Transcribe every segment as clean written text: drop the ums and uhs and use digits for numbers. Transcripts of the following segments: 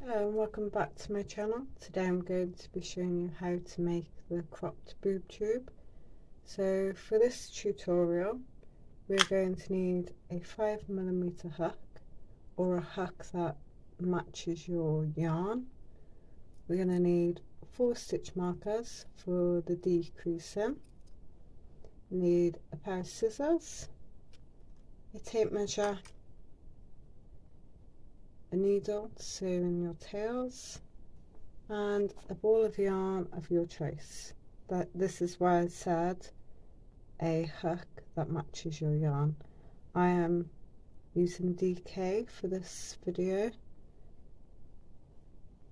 Hello and welcome back to my channel. Today I'm going to be showing you how to make the cropped boob tube. So for this tutorial we're going to need a 5mm hook or a hook that matches your yarn. We're going to need 4 stitch markers for the decreasing. We need a pair of scissors, a tape measure, a needle to sew in your tails, and a ball of yarn of your choice. This is why I said a hook that matches your yarn. I am using DK for this video,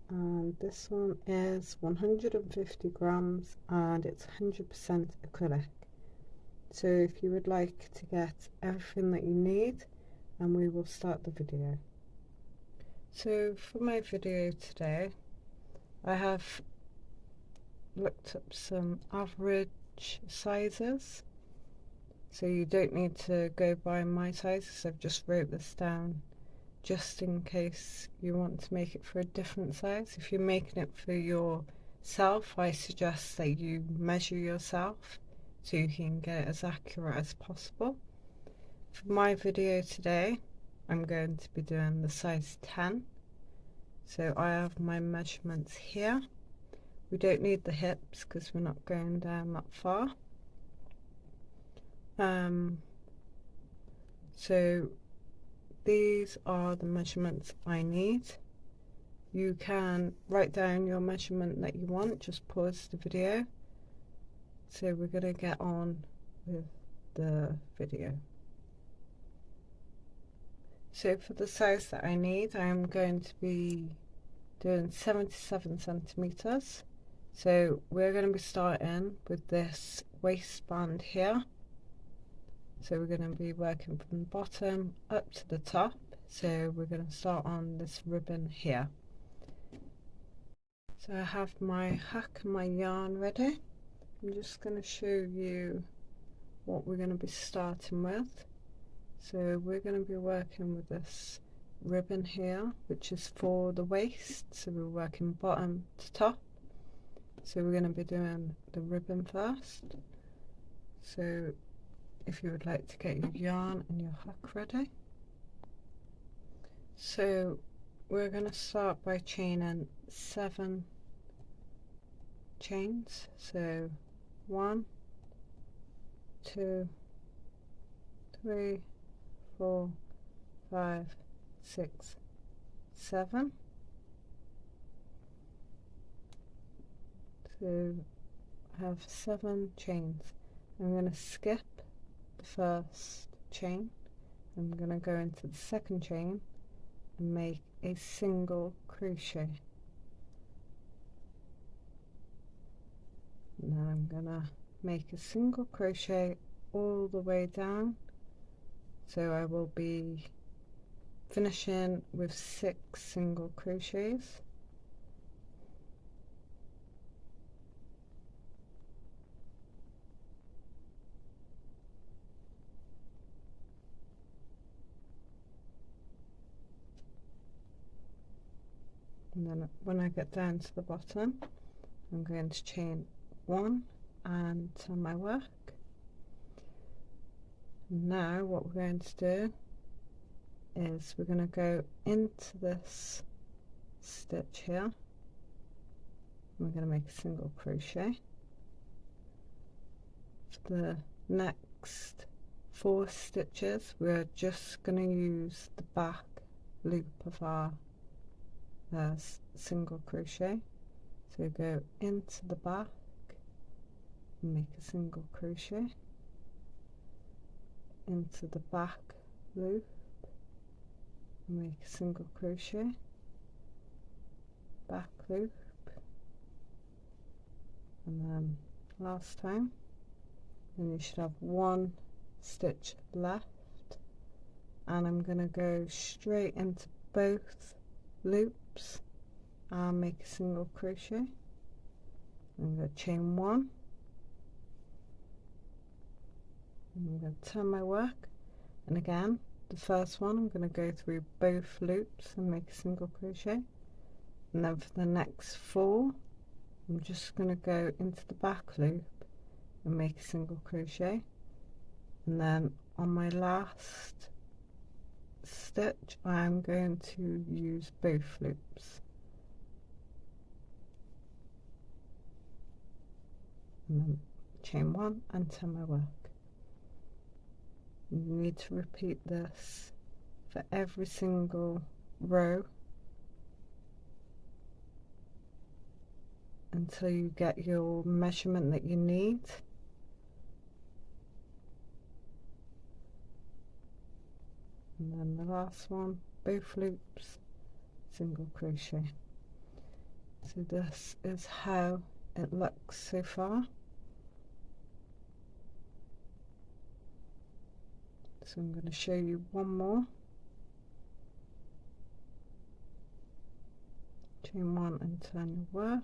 and this one is 150 grams and it's 100% acrylic. So if you would like to get everything that you need, and we will start the video. So for my video today I have looked up some average sizes, so you don't need to go by my sizes. I've just wrote this down just in case you want to make it for a different size. If you're making it for yourself, I suggest that you measure yourself so you can get it as accurate as possible. For my video today I'm going to be doing the size 10, so I have my measurements here. We don't need the hips because we're not going down that far. So these are the measurements I need. You can write down your measurement that you want, just pause the video. So we're going to get on with the video. So for the size that I need, I'm going to be doing 77 centimeters. So we're going to be starting with this waistband here. So we're going to be working from the bottom up to the top. So we're going to start on this ribbon here. So I have my hook and my yarn ready. I'm just going to show you what we're going to be starting with. So we're going to be working with this ribbon here, which is for the waist. So we're working bottom to top. So we're going to be doing the ribbon first. So if you would like to get your yarn and your hook ready. So we're going to start by chaining 7 chains. So 1, 2, 3, 4, 5, 6, 7. So I have 7 chains. I'm going to skip the first chain. I'm going to go into the second chain and make a single crochet. Now I'm going to make a single crochet all the way down. So I will be finishing with 6 single crochets. And then when I get down to the bottom, I'm going to chain 1 and turn my work. Now what we're going to do is we're going to go into this stitch here. We're going to make a single crochet. For the next 4 stitches we're just going to use the back loop of our single crochet. So go into the back and make a single crochet, into the back loop and make a single crochet, back loop, and then last time, and you should have 1 stitch left. And I'm going to go straight into both loops and make a single crochet. I'm going to chain 1, and I'm going to turn my work, and again the first one I'm going to go through both loops and make a single crochet, And then for the next 4, I'm just going to go into the back loop and make a single crochet, and then on my last stitch I'm going to use both loops, and then chain 1 and turn my work. You need to repeat this for every single row until you get your measurement that you need. And then the last one, both loops, single crochet. So this is how it looks so far. So I'm going to show you one more. Chain 1 and turn your work.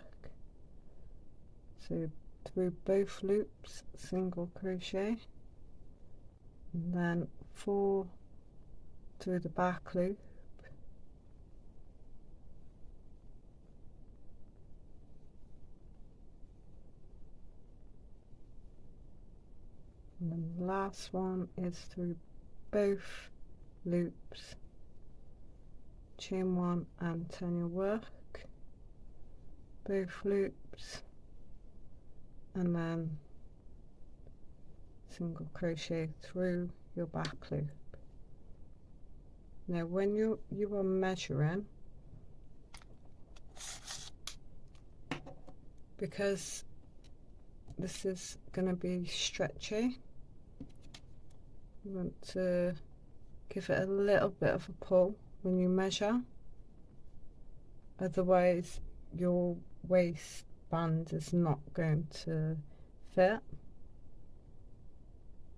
So through both loops, single crochet, and then 4 through the back loop, and then the last one is through both loops, chain 1 and turn your work, both loops, and then single crochet through your back loop. Now when you are measuring, because this is going to be stretchy, you want to give it a little bit of a pull when you measure, otherwise your waistband is not going to fit,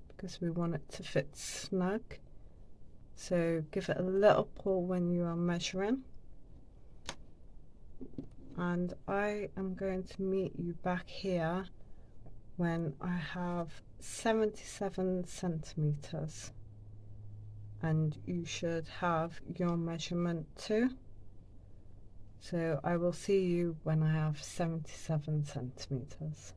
because we want it to fit snug. So give it a little pull when you are measuring, and I am going to meet you back here when I have 77 centimeters, and you should have your measurement too. So I will see you when I have 77 centimeters.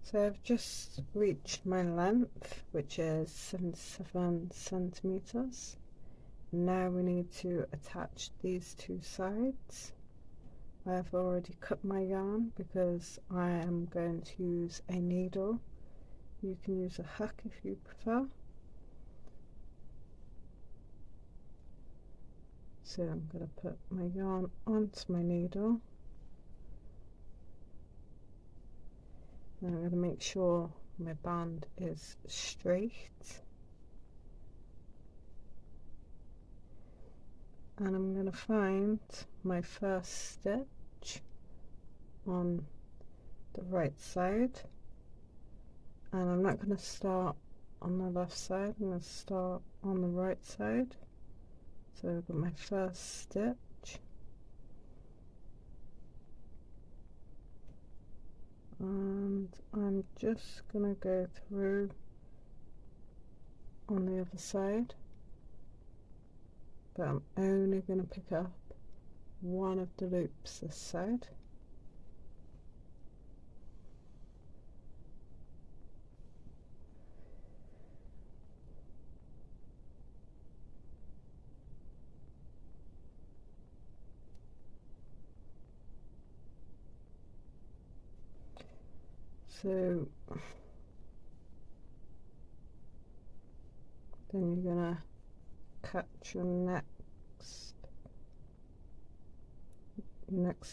So I've just reached my length, which is 77 centimeters. Now we need to attach these 2 sides. I've already cut my yarn because I am going to use a needle. You can use a hook if you prefer. So I'm going to put my yarn onto my needle. And I'm going to make sure my band is straight. And I'm going to find my first stitch on the right side. And I'm not going to start on the left side, I'm going to start on the right side. So I've got my first stitch, and I'm just going to go through on the other side, but I'm only going to pick up one of the loops this side. So then you're going to catch your next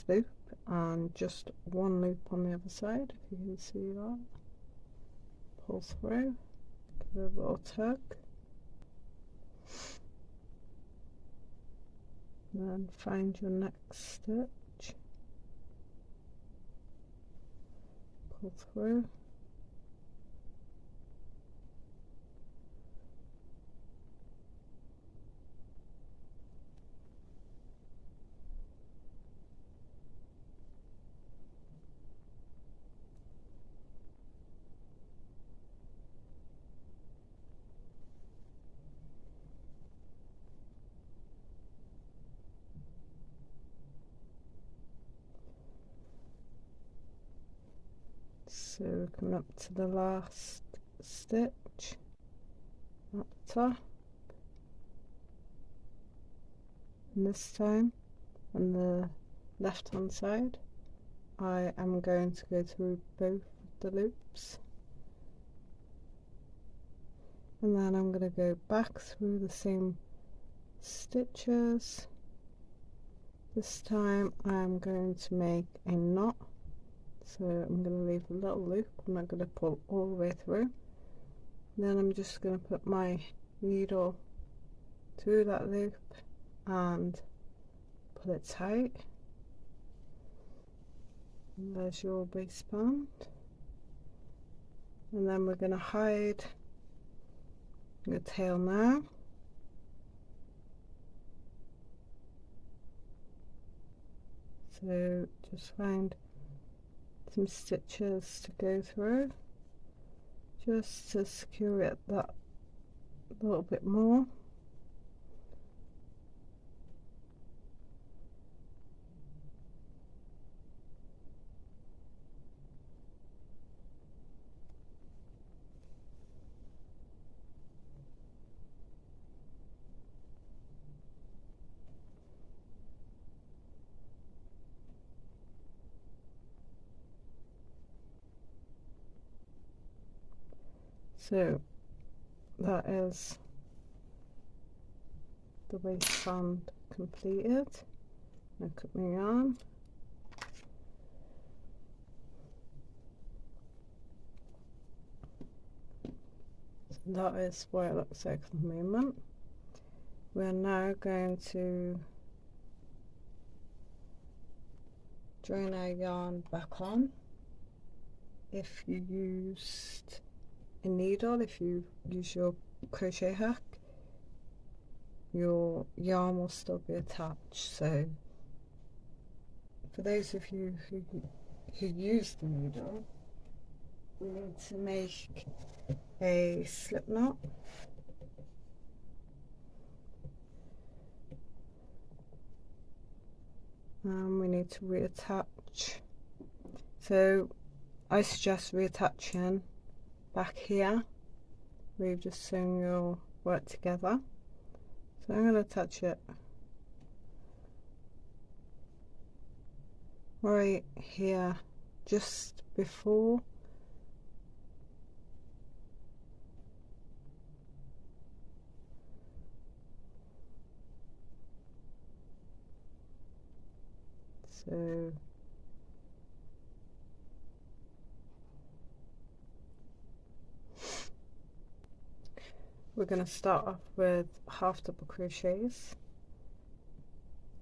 loop, and just one loop on the other side, if you can see that. Pull through, give it a little tug, then find your next stitch, pull through, So we're coming up to the last stitch at the top, and this time on the left hand side I am going to go through both the loops, and then I'm going to go back through the same stitches. This time I'm going to make a knot, so I'm going to leave a little loop. I'm not going to pull all the way through. Then I'm just going to put my needle through that loop and pull it tight. And there's your waistband, and then we're going to hide your tail now. So just find some stitches to go through just to secure it that a little bit more. So that is the waistband completed. I cut my yarn. So that is what it looks like at the moment. We're now going to join our yarn back on. If you used a needle, if you use your crochet hook, your yarn will still be attached. So for those of you who use the needle, we need to make a slip knot. And we need to reattach. So I suggest reattaching back here where you've just sewn your work together. So I'm going to attach it right here just before so we're going to start off with half double crochets.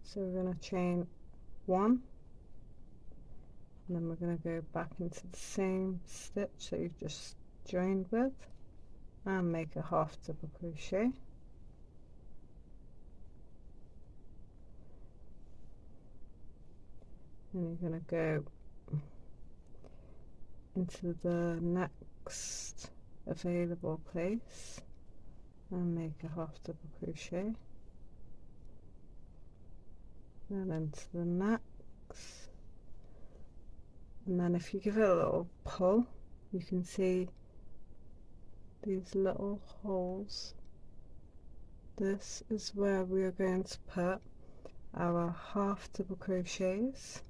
So we're going to chain one, and then we're going to go back into the same stitch that you've just joined with and make a half double crochet. And you're going to go into the next available place and make a half double crochet, then into the next, and then if you give it a little pull, you can see these little holes. This is where we are going to put our half double crochets.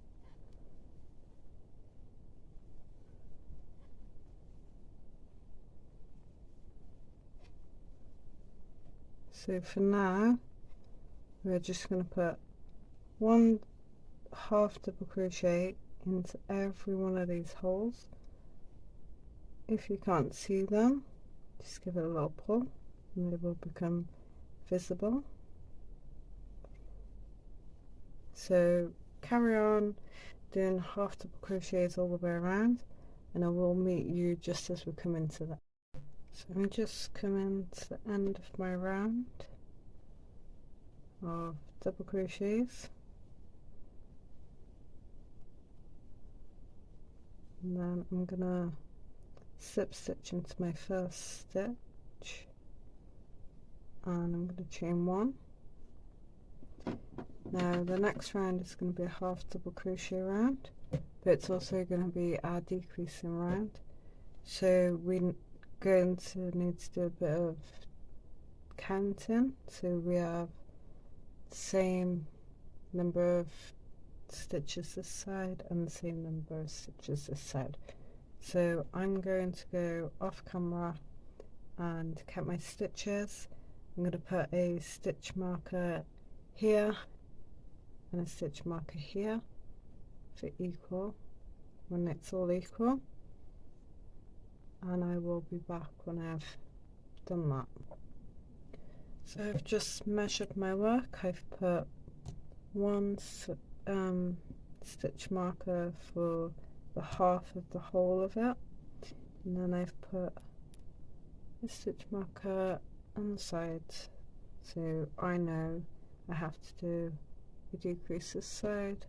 So for now we're just going to put one half double crochet into every one of these holes. If you can't see them, just give it a little pull and they will become visible. So carry on doing half double crochets all the way around, and I will meet you just as we come into that. So I'm just coming to the end of my round of double crochets, and then I'm gonna slip stitch into my first stitch, and I'm going to chain one. Now the next round is going to be a half double crochet round, but it's also going to be our decreasing round. So we're going to need to do a bit of counting. So we have the same number of stitches this side and the same number of stitches this side. So I'm going to go off camera and count my stitches. I'm going to put a stitch marker here and a stitch marker here for equal when it's all equal, and I will be back when I've done that. So I've just measured my work. I've put one stitch marker for the half of the whole of it, and then I've put a stitch marker on the sides, so I know I have to do a decrease this side,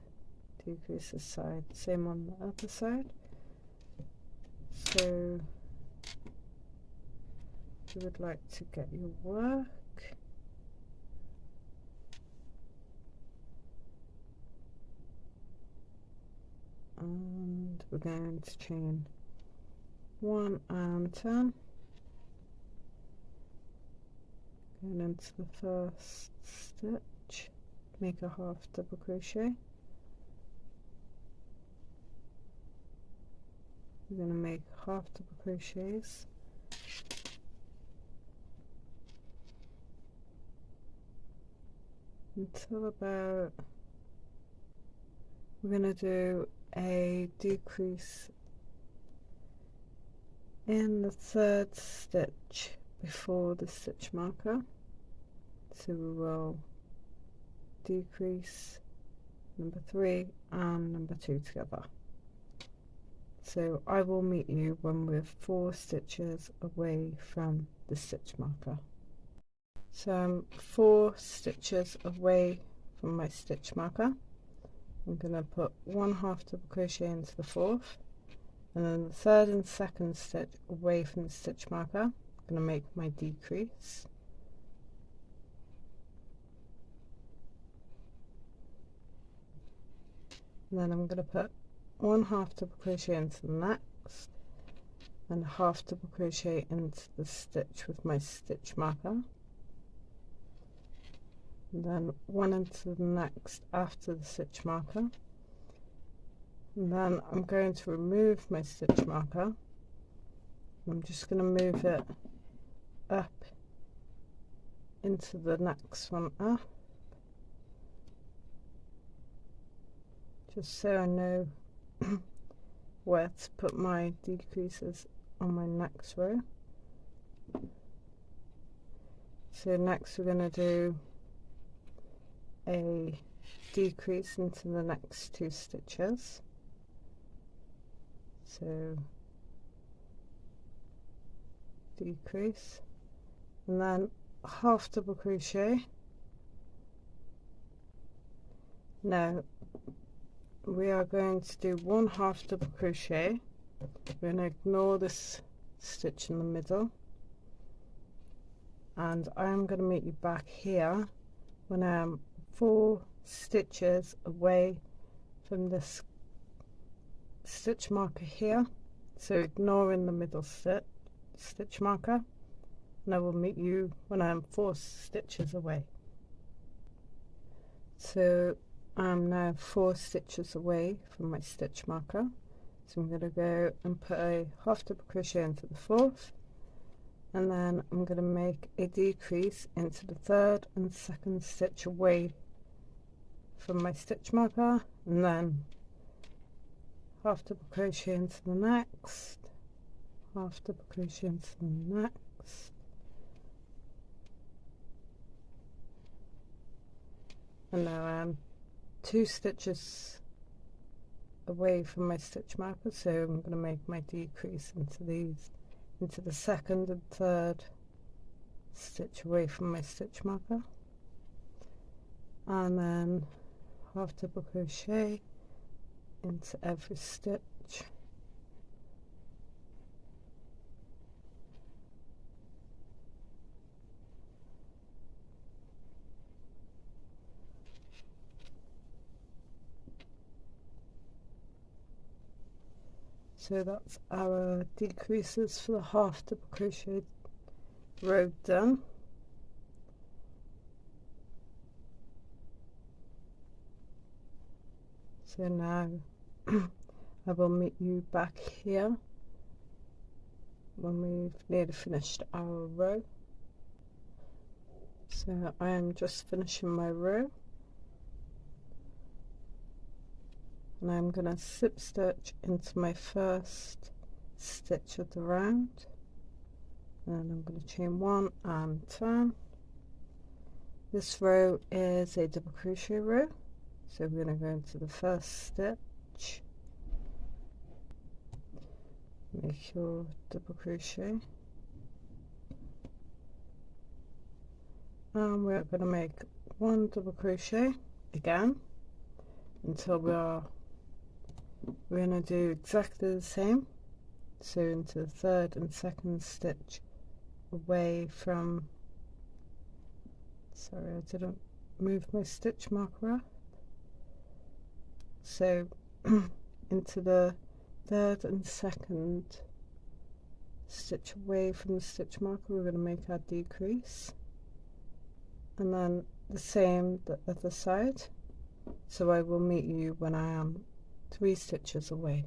decrease this side, same on the other side. So if you would like to get your work, and we're going to chain 1 and 10, going into the first stitch, make a half double crochet. We're going to make half double crochets until about, we're going to do a decrease in the third stitch before the stitch marker. So we will decrease number 3 and number 2 together. So I will meet you when we're 4 stitches away from the stitch marker. So I'm 4 stitches away from my stitch marker. I'm going to put 1 half double crochet into the 4th, and then the 3rd and 2nd stitch away from the stitch marker. I'm going to make my decrease. And then I'm going to put 1 half double crochet into the next, and a half double crochet into the stitch with my stitch marker, and then 1 into the next after the stitch marker, and then I'm going to remove my stitch marker. I'm just going to move it up into the next one up, just so I know where to put my decreases on my next row. So next we're going to do a decrease into the next 2 stitches. So decrease, and then half double crochet. Now we are going to do 1 half double crochet. We're going to ignore this stitch in the middle, and I'm going to meet you back here when I'm 4 stitches away from this stitch marker here, so ignoring the middle stitch marker, and I will meet you when I'm 4 stitches away. So I'm now 4 stitches away from my stitch marker, so I'm going to go and put a half double crochet into the 4th, and then I'm going to make a decrease into the 3rd and 2nd stitch away from my stitch marker, and then half double crochet into the next, half double crochet into the next, and now I'm 2 stitches away from my stitch marker, so I'm going to make my decrease into these, into the 2nd and 3rd stitch away from my stitch marker, and then half double crochet into every stitch. So that's our decreases for the half double crochet row done. So now I will meet you back here when we've nearly finished our row. So I am just finishing my row, and I'm going to slip stitch into my first stitch of the round, and I'm going to chain 1 and turn. This row is a double crochet row, so we're going to go into the first stitch, make your double crochet, and we're going to make 1 double crochet again until we're going to do exactly the same. So into the third and second stitch away from, sorry, I didn't move my stitch marker up. So into the third and second stitch away from the stitch marker, we're going to make our decrease, and then the same the other side. So I will meet you when I am 3 stitches away.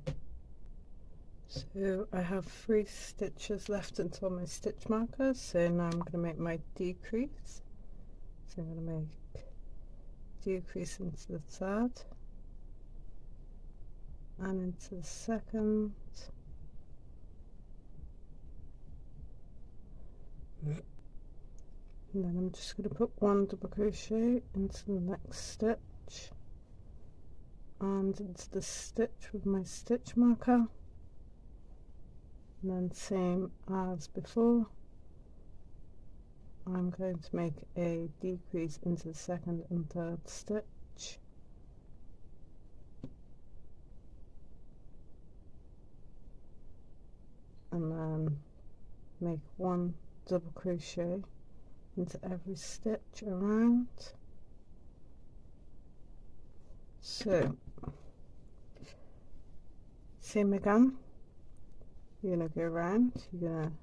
So I have 3 stitches left until my stitch marker, so now I'm going to make my decrease. So I'm going to make decrease into the third and into the second, and then I'm just going to put 1 double crochet into the next stitch and into the stitch with my stitch marker, and then same as before, I'm going to make a decrease into the second and third stitch, and then make 1 double crochet into every stitch around. So same again, you're going to go around, you're going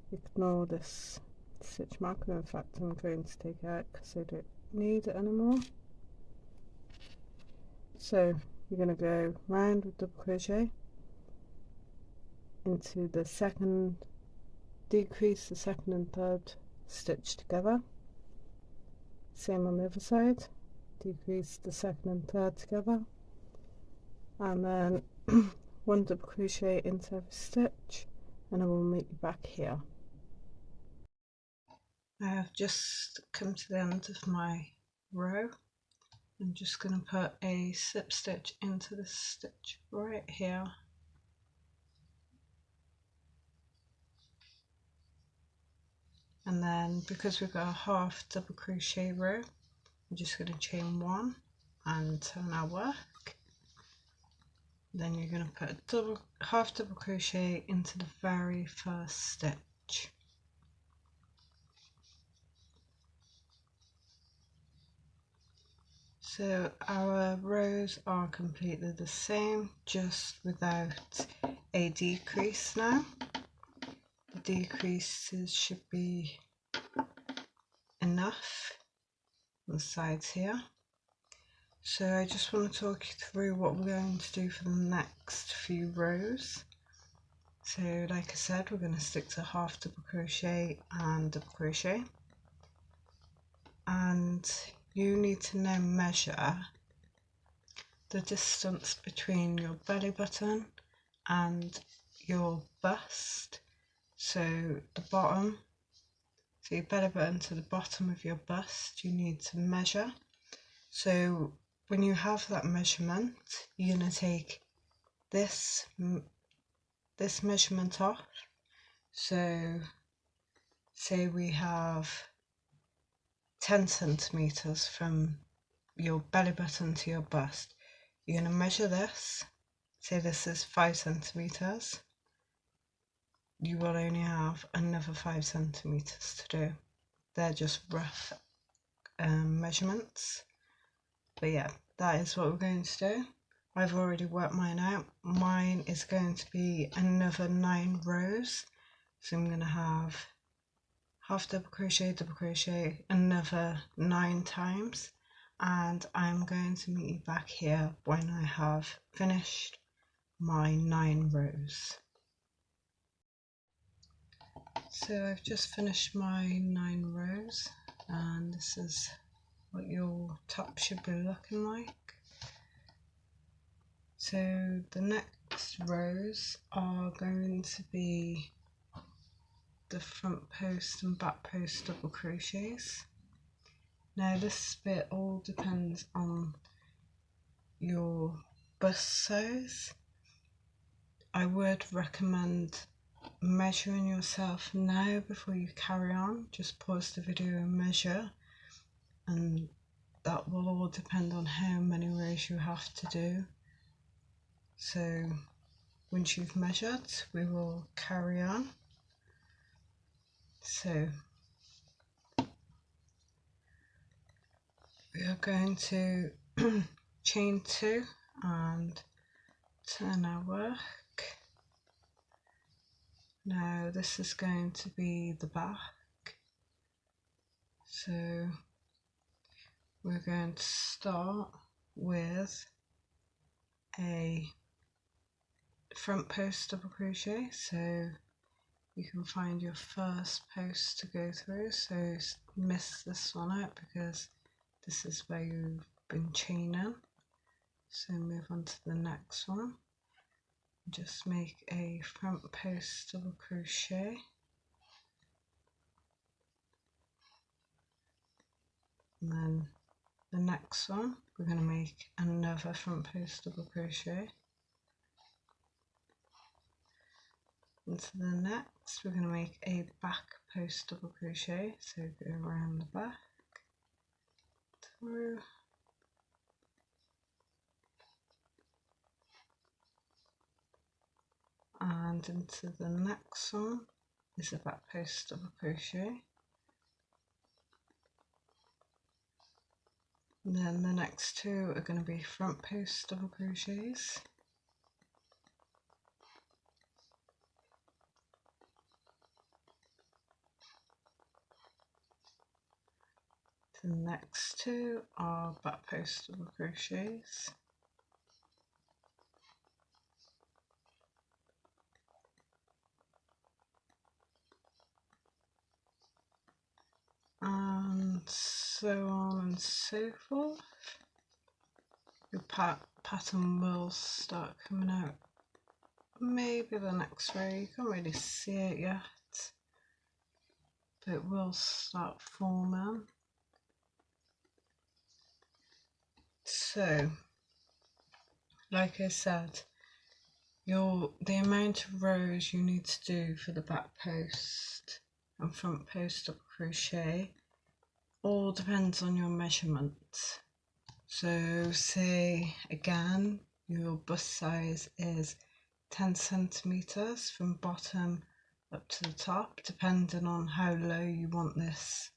to ignore this stitch marker. In fact, I'm going to take it out because I don't need it anymore. So you're going to go round with double crochet into the second, decrease the second and third stitch together, same on the other side, decrease the second and third together, and then 1 double crochet into every stitch, and I will meet you back here. I have just come to the end of my row. I'm just going to put a slip stitch into the stitch right here, and then because we've got a half double crochet row, I'm just going to chain 1 and turn our work. Then you're going to put a half double crochet into the very first stitch. So our rows are completely the same, just without a decrease now. The decreases should be enough on the sides here. So I just want to talk you through what we're going to do for the next few rows. So like I said, we're going to stick to half double crochet and double crochet, and you need to now measure the distance between your belly button and your bust. So the bottom, so your belly button to the bottom of your bust, you need to measure. So when you have that measurement, you're going to take this measurement off. So say we have 10 centimeters from your belly button to your bust, you're going to measure this. Say this is 5 centimeters. You will only have another 5 centimeters to do. They're just rough measurements, but yeah, that is what we're going to do. I've already worked mine out. Mine is going to be another 9 rows, so I'm going to have half double crochet, another 9 times, and I'm going to meet you back here when I have finished my 9 rows. So I've just finished my 9 rows, and this is what your top should be looking like. So the next rows are going to be the front post and back post double crochets. Now this bit all depends on your bust size. I would recommend measuring yourself now before you carry on. Just pause the video and measure, and that will all depend on how many rows you have to do. So once you've measured, we will carry on. So we are going to chain 2 and turn our work. Now this is going to be the back, so we're going to start with a front post double crochet, so you can find your first post to go through, so miss this one out because this is where you've been chaining. So move on to the next one, just make a front post double crochet, and then the next one we're going to make another front post double crochet. Into the next we're going to make a back post double crochet, so go around the back, through, and into the next one is a back post double crochet. And then the next 2 are going to be front post double crochets. The next 2 are back post double crochets. And so on and so forth. Your pattern will start coming out maybe the next row. You can't really see it yet, but it will start forming. So like I said, the amount of rows you need to do for the back post and front post double crochet all depends on your measurement. So say again your bust size is 10 centimeters from bottom up to the top, depending on how low you want this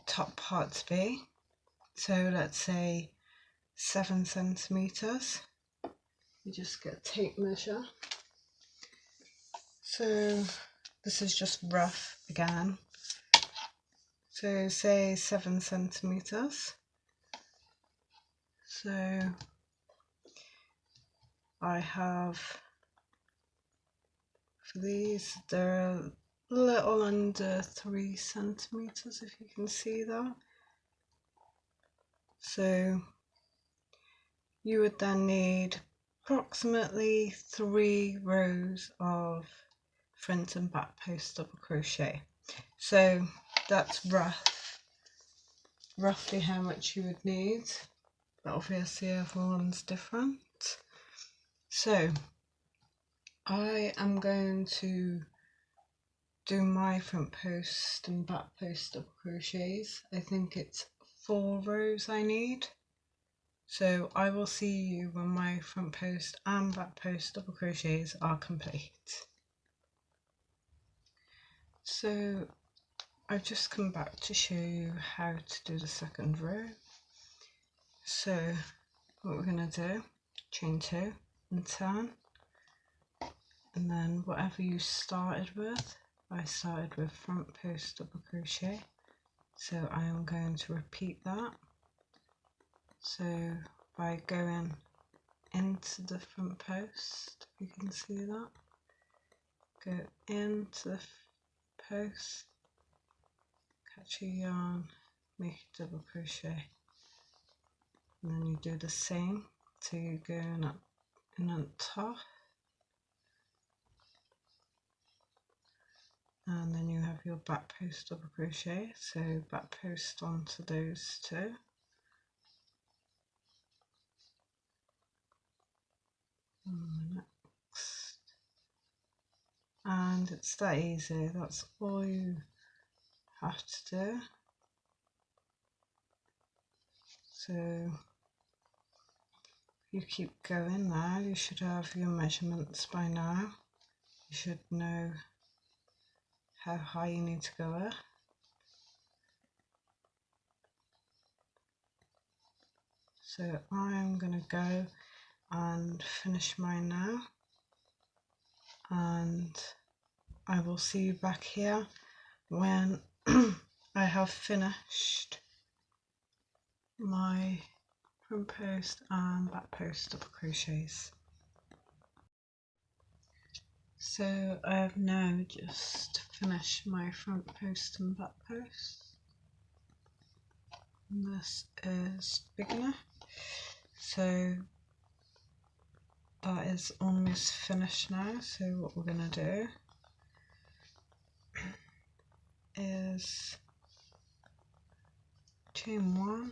top part to be. So let's say 7 centimeters. You just get a tape measure. So this is just rough again. So say 7 centimeters. So I have, for these, they're a little under 3 centimeters, if you can see that. So you would then need approximately 3 rows of front and back post double crochet. So that's roughly how much you would need, but obviously everyone's different. So I am going to do my front post and back post double crochets. I think it's 4 rows I need. So I will see you when my front post and back post double crochets are complete. So I've just come back to show you how to do the second row. So what we're going to do chain 2 and turn, and then whatever you started with, I started with front post double crochet, so I am going to repeat that. So by going into the front post, you can see that, go into the post, catch a yarn, make a double crochet, and then you do the same till you go in on top, and then you have your back post double crochet, so back post onto those two, and next, and it's that easy. That's all you have to do. So you keep going now. You should have your measurements by now. You should know how high you need to go up. So I'm going to go and finish mine now, and I will see you back here when I have finished my front post and back post double crochets. So I have now just finished my front post and back post. And this is beginner, so that is almost finished now. So what we're going to do is chain 1,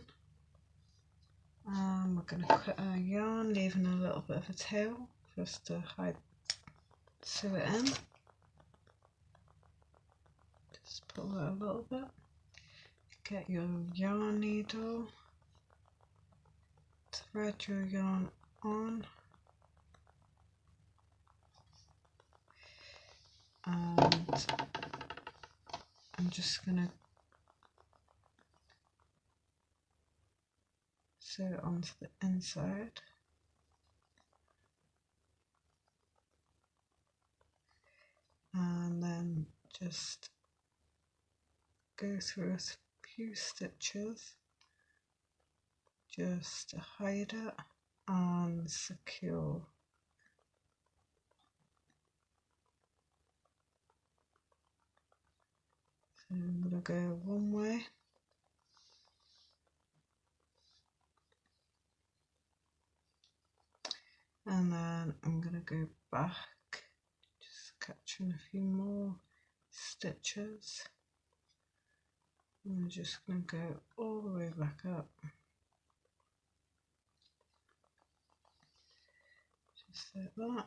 and we're going to cut our yarn, leaving a little bit of a tail for us to sew it in. Just pull it a little bit. Get your yarn needle, thread your yarn on, and I'm just going to sew it onto the inside. And then just go through a few stitches just to hide it and secure. So I'm going to go one way, and then I'm going to go back, just catching a few more stitches. I'm just going to go all the way back up, just like that.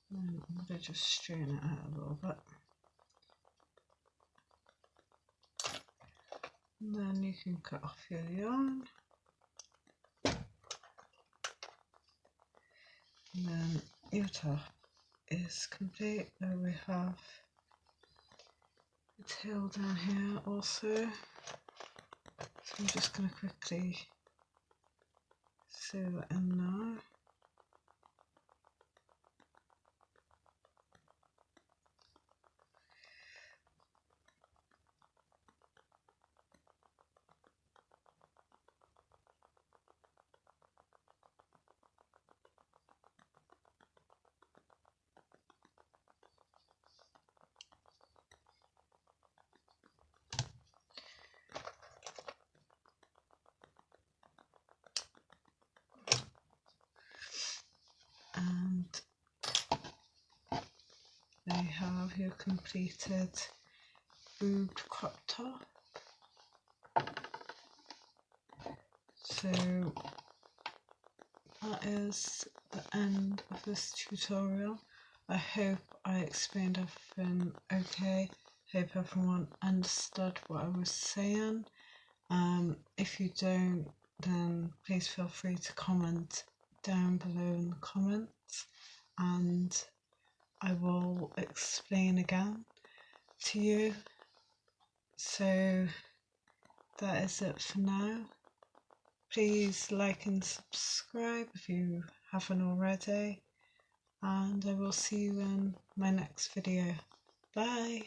And I'm going to just straighten it out a little bit. And then you can cut off your yarn. And then your top is complete. There we have the tail down here also. So I'm just going to quickly sew that in now. And they have your completed boob crop top. So that is the end of this tutorial. I hope I explained everything okay. Hope everyone understood what I was saying. If you don't, then please feel free to comment down below in the comments, and I will explain again to you. So that is it for now. Please like and subscribe if you haven't already, and I will see you in my next video. Bye!